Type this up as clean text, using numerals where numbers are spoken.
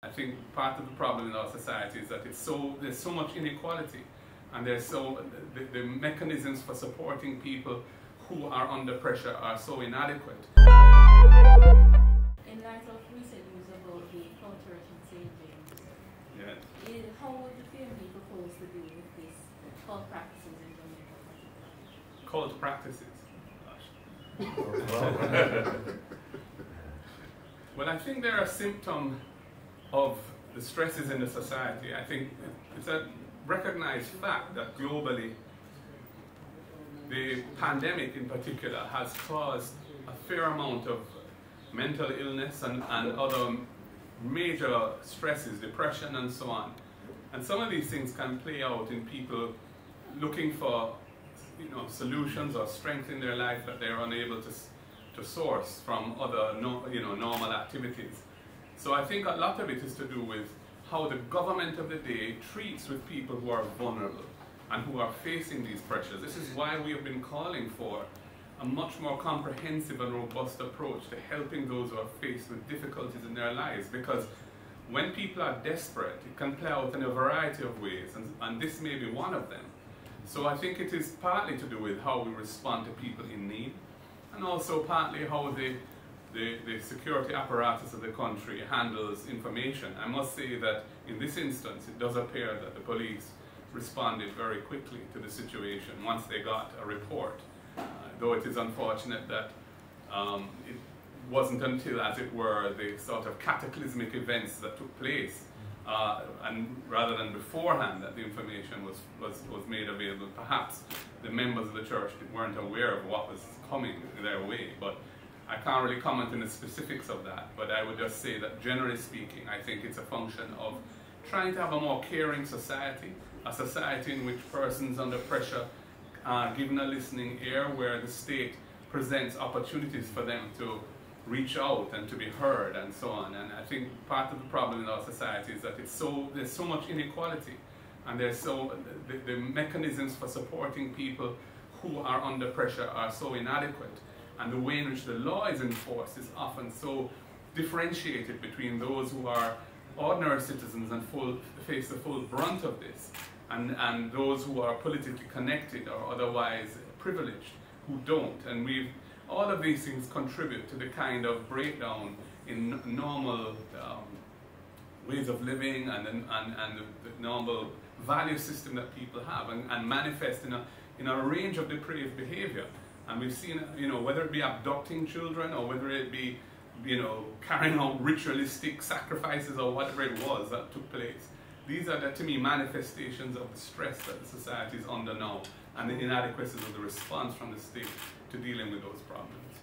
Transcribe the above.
I think part of the problem in our society is that there's so much inequality, and the mechanisms for supporting people who are under pressure are so inadequate. In light of recent news about the culture in St. James, Yes. how would the family propose to deal with this cult practices in Jamaica? Cult practices. Well, I think they're a symptom of the stresses in the society. I think it's a recognized fact that globally the pandemic in particular has caused a fair amount of mental illness and other major stresses, depression and so on. And some of these things can play out in people looking for solutions or strength in their life that they're unable to source from other normal activities. So I think a lot of it is to do with how the government of the day treats with people who are vulnerable and who are facing these pressures. This is why we have been calling for a much more comprehensive and robust approach to helping those who are faced with difficulties in their lives, because when people are desperate, it can play out in a variety of ways, and this may be one of them. So I think it is partly to do with how we respond to people in need, and also partly how the security apparatus of the country handles information. I must say that in this instance, it does appear that the police responded very quickly to the situation once they got a report, though it is unfortunate that it wasn't until, as it were, the sort of cataclysmic events that took place, and rather than beforehand, that the information was made available. Perhaps the members of the church weren't aware of what was coming their way, but I can't really comment on the specifics of that. But I would just say that generally speaking, I think it's a function of trying to have a more caring society, a society in which persons under pressure are given a listening ear, where the state presents opportunities for them to reach out and to be heard and so on. And I think part of the problem in our society is that there's so much inequality, and the mechanisms for supporting people who are under pressure are so inadequate, and the way in which the law is enforced is often so differentiated between those who are ordinary citizens and face the full brunt of this, and those who are politically connected or otherwise privileged who don't. And all of these things contribute to the kind of breakdown in normal ways of living and the normal value system that people have, and manifest in a range of depraved behavior. And we've seen, whether it be abducting children or whether it be, carrying out ritualistic sacrifices or whatever it was that took place. These are, to me, manifestations of the stress that the society is under now, and the inadequacies of the response from the state to dealing with those problems.